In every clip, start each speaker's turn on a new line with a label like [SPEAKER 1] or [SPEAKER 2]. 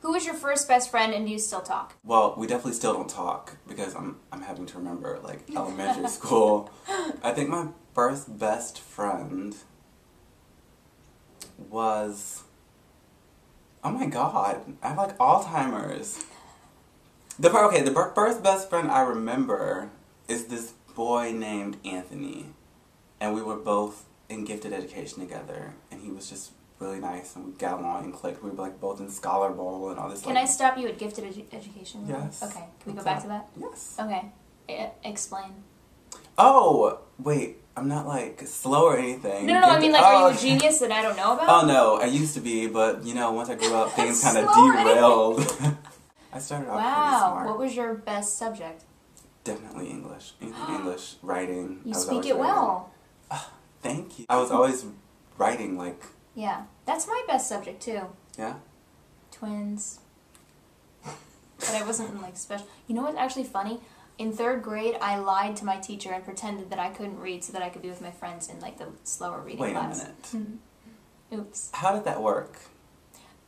[SPEAKER 1] Who was your first best friend and do you still talk?
[SPEAKER 2] Well, we definitely still don't talk because I'm having to remember, like, elementary school. I think my first best friend was... Oh my god, I have like Alzheimer's. The first best friend I remember is this boy named Anthony. And we were both in gifted education together. And he was just really nice and we got along and clicked. We were like both in Scholar Bowl and all this.
[SPEAKER 1] Can I stop you at gifted education?
[SPEAKER 2] Yes.
[SPEAKER 1] Okay, can we go back to that?
[SPEAKER 2] Yes.
[SPEAKER 1] Okay, explain.
[SPEAKER 2] Oh, wait, I'm not like slow or anything.
[SPEAKER 1] No, I mean like, are you a genius that I don't know about?
[SPEAKER 2] Oh no, I used to be, but you know, once I grew up, things kind of derailed. I started off pretty smart.
[SPEAKER 1] What was your best subject?
[SPEAKER 2] Definitely English. English, writing.
[SPEAKER 1] You speak it well.
[SPEAKER 2] Thank you. I was always writing, like...
[SPEAKER 1] Yeah, that's my best subject too.
[SPEAKER 2] Yeah?
[SPEAKER 1] Twins. But I wasn't like special. You know what's actually funny? In 3rd grade, I lied to my teacher and pretended that I couldn't read so that I could be with my friends in like the slower reading class.
[SPEAKER 2] Wait a minute.
[SPEAKER 1] Oops.
[SPEAKER 2] How did that work?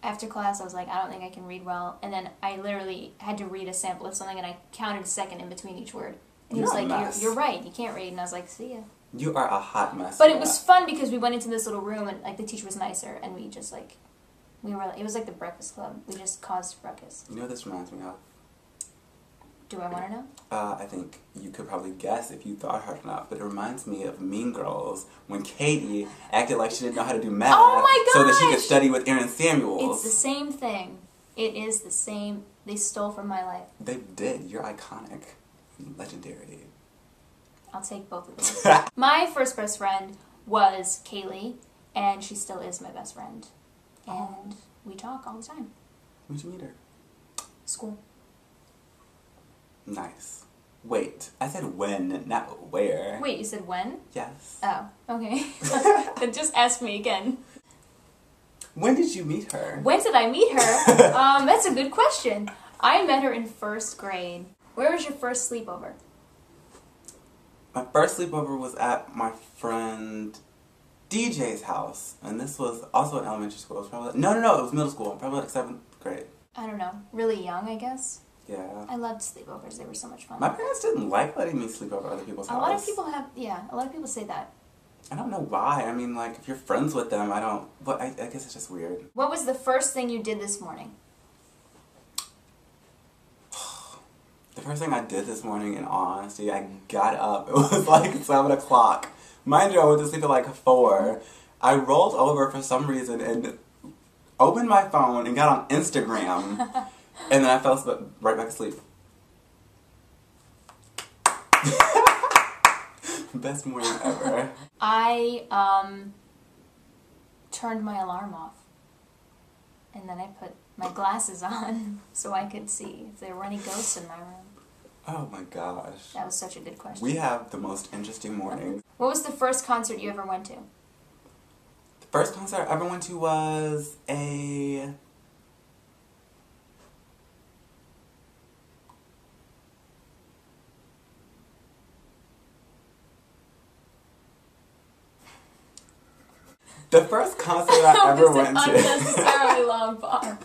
[SPEAKER 1] After class, I was like, I don't think I can read well. And then I literally had to read a sample of something and I counted a second in between each word. And he was like, you're right, you can't read. And I was like, see ya.
[SPEAKER 2] You are a hot mess.
[SPEAKER 1] But it was fun because we went into this little room and like the teacher was nicer and we just like, it was like the Breakfast Club. We just caused ruckus.
[SPEAKER 2] You know what this reminds me of?
[SPEAKER 1] Do I want to know?
[SPEAKER 2] I think you could probably guess if you thought hard enough, but it reminds me of Mean Girls when Katie acted like she didn't know how to do math so that she could study with Aaron Samuels.
[SPEAKER 1] It's the same thing. It is the same. They stole from my life.
[SPEAKER 2] They did. You're iconic. Legendary.
[SPEAKER 1] I'll take both of those. My first best friend was Kaylee, and she still is my best friend. And we talk all the time.
[SPEAKER 2] Where'd you meet her?
[SPEAKER 1] School.
[SPEAKER 2] Nice. Wait, I said when, not where.
[SPEAKER 1] Wait, you said when?
[SPEAKER 2] Yes.
[SPEAKER 1] Oh, okay. Then just ask me again.
[SPEAKER 2] When did you meet her?
[SPEAKER 1] When did I meet her? That's a good question. I met her in 1st grade. Where was your first sleepover?
[SPEAKER 2] My first sleepover was at my friend DJ's house, and this was also in elementary school. It was probably no, it was middle school. Probably like 7th grade.
[SPEAKER 1] I don't know. Really young, I guess.
[SPEAKER 2] Yeah.
[SPEAKER 1] I loved sleepovers. They were so much fun.
[SPEAKER 2] My parents didn't like letting me sleep over other people's house.
[SPEAKER 1] A lot of people have, a lot of people say that.
[SPEAKER 2] I don't know why. I mean, like, if you're friends with them, I don't... But I guess it's just weird.
[SPEAKER 1] What was the first thing you did this morning?
[SPEAKER 2] The first thing I did this morning, in all honesty, I got up. It was like 7 o'clock. Mind you, I went to sleep at like 4. I rolled over for some reason and opened my phone and got on Instagram. And then I fell right back asleep. Best morning ever.
[SPEAKER 1] I turned my alarm off. And then I put my glasses on so I could see if there were any ghosts in my room.
[SPEAKER 2] Oh my gosh.
[SPEAKER 1] That was such a good question.
[SPEAKER 2] We have the most interesting mornings.
[SPEAKER 1] What was the first concert you ever went to?
[SPEAKER 2] The first concert I ever went to was a... The first concert I ever went to...
[SPEAKER 1] unnecessarily long pause.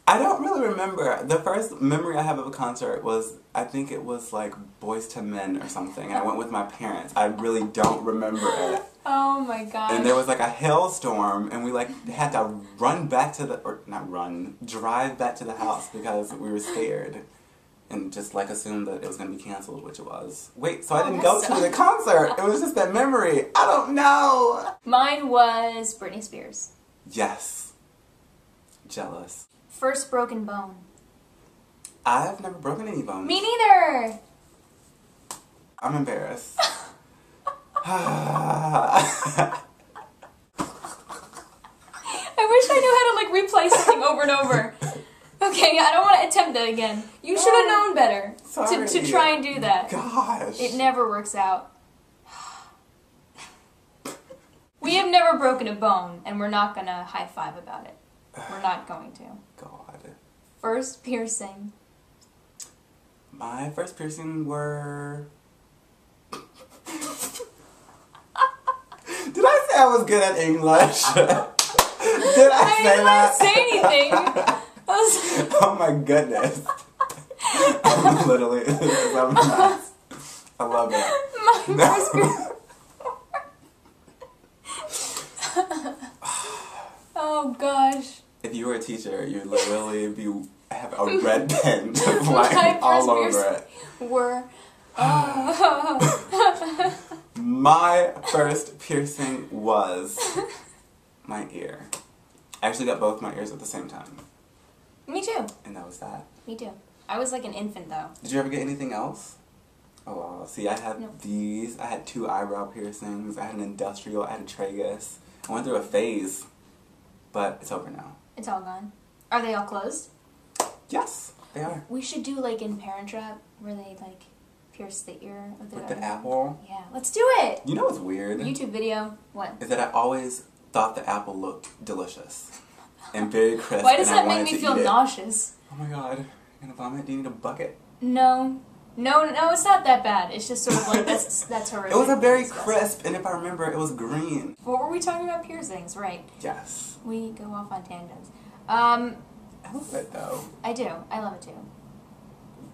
[SPEAKER 2] I don't really remember. The first memory I have of a concert was, I think it was like Boys to Men or something, and I went with my parents. I really don't remember it.
[SPEAKER 1] Oh my gosh.
[SPEAKER 2] And there was like a hailstorm, and we like had to run back to the, or not run, drive back to the house because we were scared. And just like assumed that it was going to be canceled, which it was. Wait, so I didn't go to the concert. It was just that memory. I don't know.
[SPEAKER 1] Mine was Britney Spears.
[SPEAKER 2] Yes. Jealous.
[SPEAKER 1] First broken bone.
[SPEAKER 2] I've never broken any bones.
[SPEAKER 1] Me neither.
[SPEAKER 2] I'm embarrassed.
[SPEAKER 1] I wish I knew how to like replay something over and over. Okay, I don't want to attempt that again. You should have known better to try and do that.
[SPEAKER 2] Gosh.
[SPEAKER 1] It never works out. We have never broken a bone, and we're not going to high-five about it. We're not going to.
[SPEAKER 2] God.
[SPEAKER 1] First piercing.
[SPEAKER 2] My first piercing were... Did I say I was good at English? Did I say that?
[SPEAKER 1] I didn't say anything. was.
[SPEAKER 2] Oh my goodness. I'm literally, I'm nuts. I love it.
[SPEAKER 1] My first Oh gosh.
[SPEAKER 2] If you were a teacher, you'd literally have a red pen flying all over it. My first piercing was my ear. I actually got both my ears at the same time.
[SPEAKER 1] Me too.
[SPEAKER 2] And that was that.
[SPEAKER 1] Me too. I was like an infant though.
[SPEAKER 2] Did you ever get anything else? Oh wow. See, I had
[SPEAKER 1] Nope.
[SPEAKER 2] these. I had 2 eyebrow piercings. I had an industrial. I had a tragus. I went through a phase, but it's over now.
[SPEAKER 1] It's all gone. Are they all closed?
[SPEAKER 2] Yes, they are.
[SPEAKER 1] We should do like in Parent Trap where they like pierce the ear of their
[SPEAKER 2] With the apple.
[SPEAKER 1] Yeah, let's do it.
[SPEAKER 2] You know what's weird?
[SPEAKER 1] YouTube video. What?
[SPEAKER 2] Is that I always thought the apple looked delicious and very crisp.
[SPEAKER 1] Why does
[SPEAKER 2] and
[SPEAKER 1] that
[SPEAKER 2] I
[SPEAKER 1] make
[SPEAKER 2] wanted
[SPEAKER 1] me
[SPEAKER 2] to
[SPEAKER 1] feel
[SPEAKER 2] eat it.
[SPEAKER 1] nauseous?
[SPEAKER 2] Oh my god, you're gonna vomit? Do you need a bucket?
[SPEAKER 1] No, it's not that bad. It's just sort of like that's horrific.
[SPEAKER 2] It was a very
[SPEAKER 1] That's
[SPEAKER 2] crisp, and if I remember, it was green.
[SPEAKER 1] What were we talking about? Piercings, right?
[SPEAKER 2] Yes.
[SPEAKER 1] We go off on tangents.
[SPEAKER 2] I love it though.
[SPEAKER 1] I do. I love it too.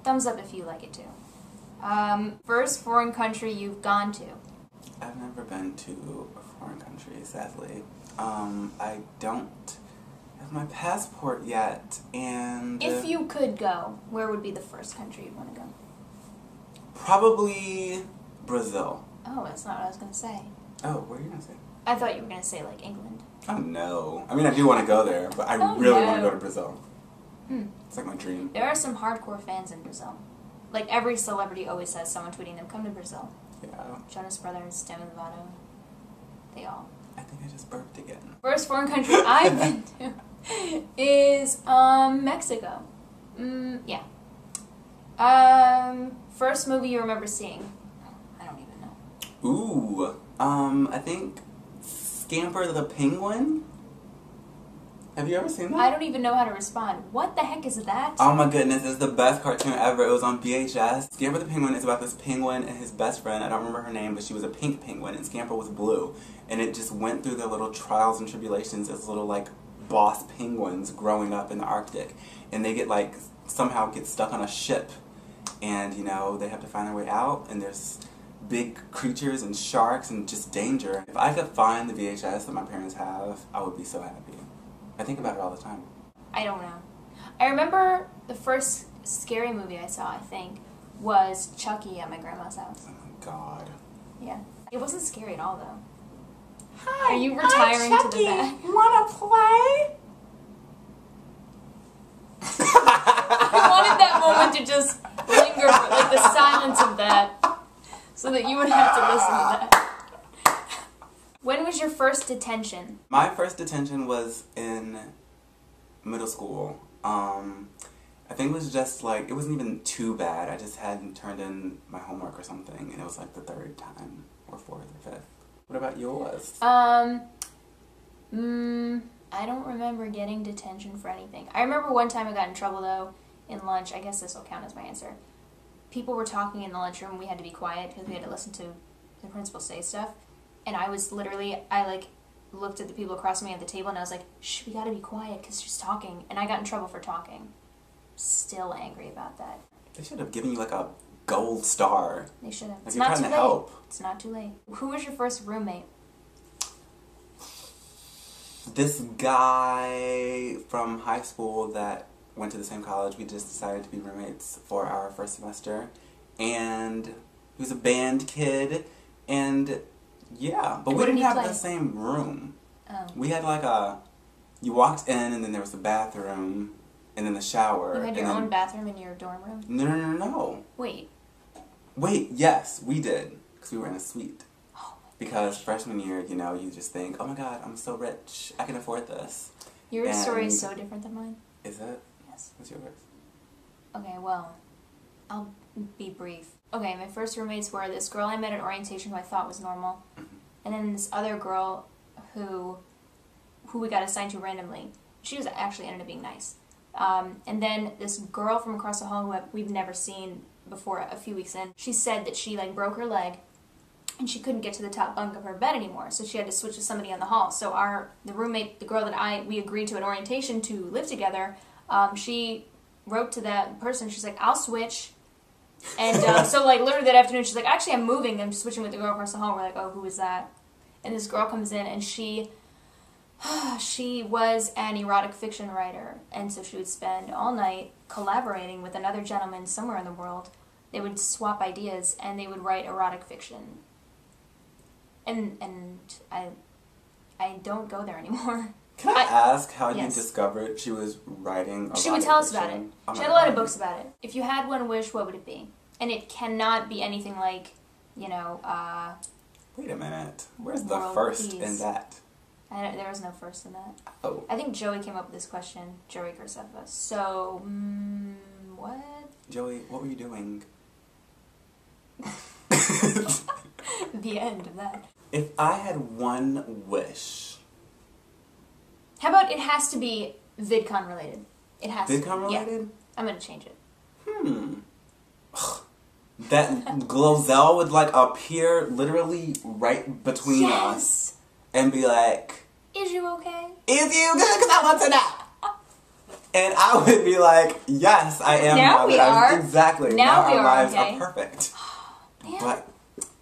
[SPEAKER 1] Thumbs up if you like it too. First foreign country you've gone to?
[SPEAKER 2] I've never been to a foreign country, sadly. I don't have my passport yet, and...
[SPEAKER 1] If you could go, where would be the first country you'd want to go?
[SPEAKER 2] Probably Brazil.
[SPEAKER 1] Oh, that's not what I was going to say.
[SPEAKER 2] Oh, what are you going to say?
[SPEAKER 1] I thought you were going to say, like, England.
[SPEAKER 2] Oh, no. I mean, I do want to go there, but I
[SPEAKER 1] Oh,
[SPEAKER 2] really
[SPEAKER 1] no.
[SPEAKER 2] want to go to Brazil.
[SPEAKER 1] Hmm.
[SPEAKER 2] It's like my dream.
[SPEAKER 1] There are some hardcore fans in Brazil. Like, every celebrity always says someone tweeting them, come to Brazil.
[SPEAKER 2] Yeah.
[SPEAKER 1] Jonas Brothers, Demi Lovato. They all.
[SPEAKER 2] I think I just burped again.
[SPEAKER 1] First foreign country I've been to is, Mexico. Yeah. First movie you remember seeing? I don't even know.
[SPEAKER 2] Ooh. I think Scamper the Penguin? Have you ever seen that?
[SPEAKER 1] I don't even know how to respond. What the heck is that?
[SPEAKER 2] Oh my goodness, it's the best cartoon ever. It was on VHS. Scamper the Penguin is about this penguin and his best friend. I don't remember her name, but she was a pink penguin and Scamper was blue. And it just went through their little trials and tribulations as little, like, boss penguins growing up in the Arctic. And they get, like, somehow get stuck on a ship. And, you know, they have to find their way out. And there's big creatures and sharks and just danger. If I could find the VHS that my parents have, I would be so happy. I think about it all the time.
[SPEAKER 1] I don't know. I remember the first scary movie I saw, I think, was Chucky at my grandma's house.
[SPEAKER 2] Oh my god.
[SPEAKER 1] Yeah. It wasn't scary at all, though.
[SPEAKER 2] Hi,
[SPEAKER 1] Are you retiring to the back?
[SPEAKER 2] Wanna play?
[SPEAKER 1] I wanted that moment to just linger, like the silence of that, so that you would have to listen to that. When was your first detention?
[SPEAKER 2] My first detention was in middle school. I think it was just like, it wasn't even too bad. I just hadn't turned in my homework or something, and it was like the 3rd time, or 4th or 5th. What about yours?
[SPEAKER 1] I don't remember getting detention for anything. I remember one time I got in trouble, though, in lunch. I guess this will count as my answer. People were talking in the lunchroom. We had to be quiet because we had to listen to the principal say stuff. And I was literally, I looked at the people across from me at the table and I was like, shh, we gotta be quiet because she's talking. And I got in trouble for talking. Still angry about that.
[SPEAKER 2] They should have given you like a gold star.
[SPEAKER 1] They should have.
[SPEAKER 2] Like
[SPEAKER 1] It's
[SPEAKER 2] you're
[SPEAKER 1] not
[SPEAKER 2] trying
[SPEAKER 1] too
[SPEAKER 2] to
[SPEAKER 1] late.
[SPEAKER 2] help.
[SPEAKER 1] It's not too late. Who was your first roommate?
[SPEAKER 2] This guy from high school that went to the same college, we just decided to be roommates for our first semester. And he was a band kid, and yeah, but we
[SPEAKER 1] What did
[SPEAKER 2] didn't
[SPEAKER 1] he
[SPEAKER 2] have
[SPEAKER 1] play?
[SPEAKER 2] the same room.
[SPEAKER 1] Oh.
[SPEAKER 2] We had like you walked in and then there was the bathroom and then the shower.
[SPEAKER 1] You had your
[SPEAKER 2] and then,
[SPEAKER 1] own bathroom in your dorm room?
[SPEAKER 2] No.
[SPEAKER 1] Wait.
[SPEAKER 2] Wait, yes, we did, because we were in a suite.
[SPEAKER 1] Oh my
[SPEAKER 2] Because freshman year, you know, you just think, oh my god, I'm so rich, I can afford this.
[SPEAKER 1] Your story is
[SPEAKER 2] And-
[SPEAKER 1] so different than mine.
[SPEAKER 2] Is it?
[SPEAKER 1] Yes.
[SPEAKER 2] What's yours?
[SPEAKER 1] Okay, well, I'll be brief. Okay, my first roommates were this girl I met at orientation who I thought was normal, and then this other girl who we got assigned to randomly. She was actually ended up being nice. And then this girl from across the hall who we've never seen before a few weeks in, she said that she broke her leg and she couldn't get to the top bunk of her bed anymore, so she had to switch with somebody in the hall. So the roommate, the girl that we agreed to at orientation to live together, she wrote to that person. She's like, I'll switch. And so, like, literally that afternoon, she's like, actually, I'm moving. I'm switching with the girl across the hall. We're like, oh, who is that? And this girl comes in, and she was an erotic fiction writer. And so she would spend all night collaborating with another gentleman somewhere in the world. They would swap ideas, and they would write erotic fiction. And I don't go there anymore.
[SPEAKER 2] Can I ask how you discovered she was writing erotic
[SPEAKER 1] She would tell us about it.
[SPEAKER 2] fiction? Oh
[SPEAKER 1] She had a lot of books about it. If you had one wish, what would it be? And it cannot be anything like, you know,
[SPEAKER 2] Wait a minute. Where's the
[SPEAKER 1] world
[SPEAKER 2] first
[SPEAKER 1] peace.
[SPEAKER 2] in that?
[SPEAKER 1] There was no first in that.
[SPEAKER 2] Oh.
[SPEAKER 1] I think Joey came up with this question. Joey Kurseva. So, what?
[SPEAKER 2] Joey, what were you doing?
[SPEAKER 1] The end of that.
[SPEAKER 2] If I had one wish...
[SPEAKER 1] How about it has to be VidCon related? It has to be.
[SPEAKER 2] VidCon related?
[SPEAKER 1] Yeah. I'm going to change it.
[SPEAKER 2] That Glozell would, like, appear literally right between us and be like...
[SPEAKER 1] Is you okay?
[SPEAKER 2] Is you good? Because I want to know. And I would be like, yes, I am.
[SPEAKER 1] Now we are.
[SPEAKER 2] Exactly.
[SPEAKER 1] Now we
[SPEAKER 2] our
[SPEAKER 1] are,
[SPEAKER 2] lives
[SPEAKER 1] okay.
[SPEAKER 2] are perfect.
[SPEAKER 1] Damn.
[SPEAKER 2] But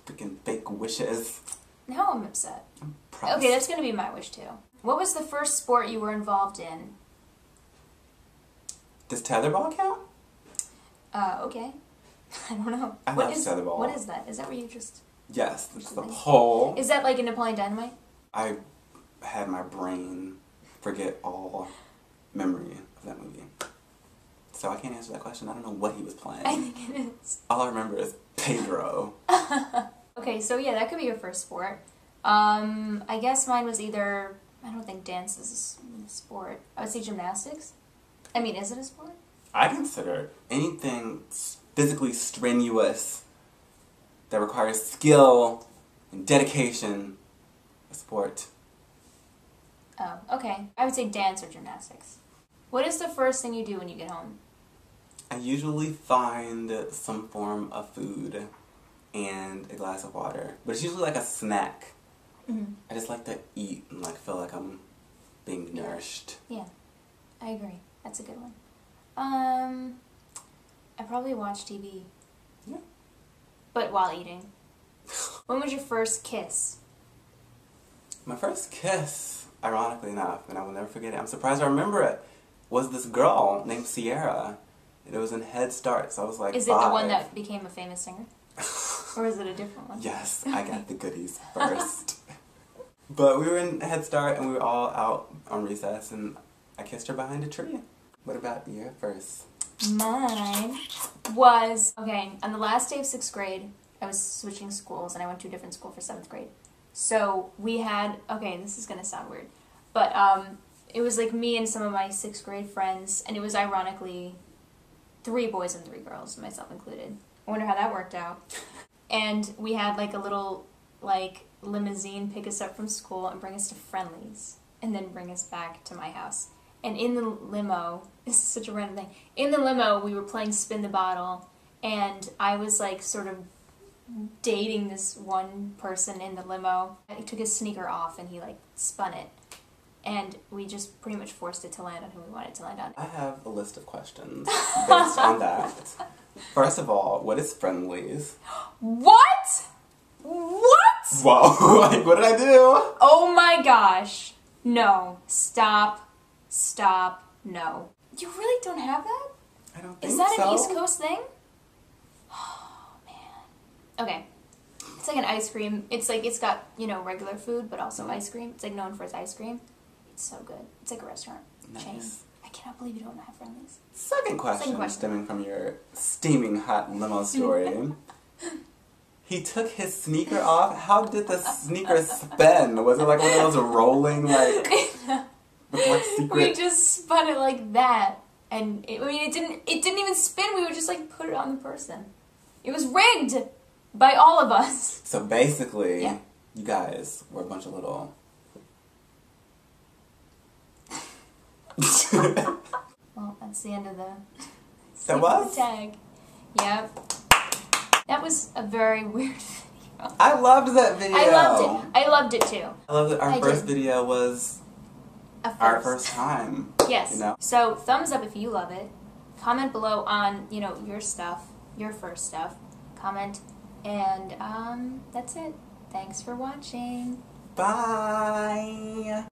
[SPEAKER 2] freaking fake wishes.
[SPEAKER 1] Now I'm upset.
[SPEAKER 2] I'm pressed.
[SPEAKER 1] Okay, that's going to be my wish too. What was the first sport you were involved in?
[SPEAKER 2] Does tetherball count?
[SPEAKER 1] Okay. I don't know.
[SPEAKER 2] I love tetherball.
[SPEAKER 1] What is that? Is that where you just...
[SPEAKER 2] Yes, it's the pole.
[SPEAKER 1] Is that like a Napoleon Dynamite?
[SPEAKER 2] I had my brain forget all memory of that movie. So I can't answer that question. I don't know what he was playing.
[SPEAKER 1] I think it is.
[SPEAKER 2] All I remember is Pedro.
[SPEAKER 1] Okay, so yeah, that could be your first sport. I guess mine was either... I don't think dance is a sport. I would say gymnastics. I mean, is it a sport?
[SPEAKER 2] I consider anything physically strenuous that requires skill and dedication a sport.
[SPEAKER 1] Oh, okay. I would say dance or gymnastics. What is the first thing you do when you get home?
[SPEAKER 2] I usually find some form of food and a glass of water. But it's usually like a snack.
[SPEAKER 1] Mm-hmm.
[SPEAKER 2] I just like to eat and like feel like I'm being nourished.
[SPEAKER 1] Yeah, I agree. That's a good one. I probably watch TV.
[SPEAKER 2] Yeah.
[SPEAKER 1] But while eating. When was your first kiss?
[SPEAKER 2] My first kiss, ironically enough, and I will never forget it, I'm surprised I remember it, was this girl named Sierra. And it was in Head Start, so I was like
[SPEAKER 1] Is it
[SPEAKER 2] 5.
[SPEAKER 1] the one that became a famous singer? Or is it a different one?
[SPEAKER 2] Yes, I got the goodies first. But we were in Head Start and we were all out on recess and I kissed her behind a tree. What about your first?
[SPEAKER 1] Mine was, okay, on the last day of 6th grade, I was switching schools and I went to a different school for 7th grade. So we had, okay, this is going to sound weird, but it was like me and some of my 6th grade friends, and it was ironically 3 boys and 3 girls, myself included. I wonder how that worked out. And we had like a little like limousine pick us up from school and bring us to Friendly's and then bring us back to my house. And in the limo, this is such a random thing, in the limo we were playing Spin the Bottle, and I was like sort of dating this one person in the limo. He took his sneaker off and he like spun it. And we just pretty much forced it to land on who we wanted to land on.
[SPEAKER 2] I have a list of questions based on that. First of all, what is Friendly's?
[SPEAKER 1] What? What?
[SPEAKER 2] Whoa, like what did I do?
[SPEAKER 1] Oh my gosh. No. Stop. Stop. No. You really don't have that?
[SPEAKER 2] I don't think so.
[SPEAKER 1] Is that an East Coast thing? Oh, man. Okay. It's like an ice cream. It's like, it's got, you know, regular food, but also ice cream. It's like known for its ice cream. It's so good. It's like a restaurant chain.
[SPEAKER 2] Nice.
[SPEAKER 1] I cannot believe you don't have Friendly's.
[SPEAKER 2] Second question, stemming from your steaming hot limo story. He took his sneaker off. How did the sneaker spin? Was it like one of those rolling, like, with like secret...
[SPEAKER 1] We just spun it like that. And, it didn't even spin. We would just, like, put it on the person. It was rigged by all of us.
[SPEAKER 2] So basically,
[SPEAKER 1] yeah.
[SPEAKER 2] You guys were a bunch of little...
[SPEAKER 1] Well, that's the end of the...
[SPEAKER 2] That was?
[SPEAKER 1] The tag. Yep. That was a very weird video.
[SPEAKER 2] I loved that video.
[SPEAKER 1] I loved it. I loved it too.
[SPEAKER 2] I love that our first video was our first time.
[SPEAKER 1] Yes.
[SPEAKER 2] You know?
[SPEAKER 1] So thumbs up if you love it. Comment below on, you know, your stuff, your first stuff. Comment. And that's it. Thanks for watching.
[SPEAKER 2] Bye.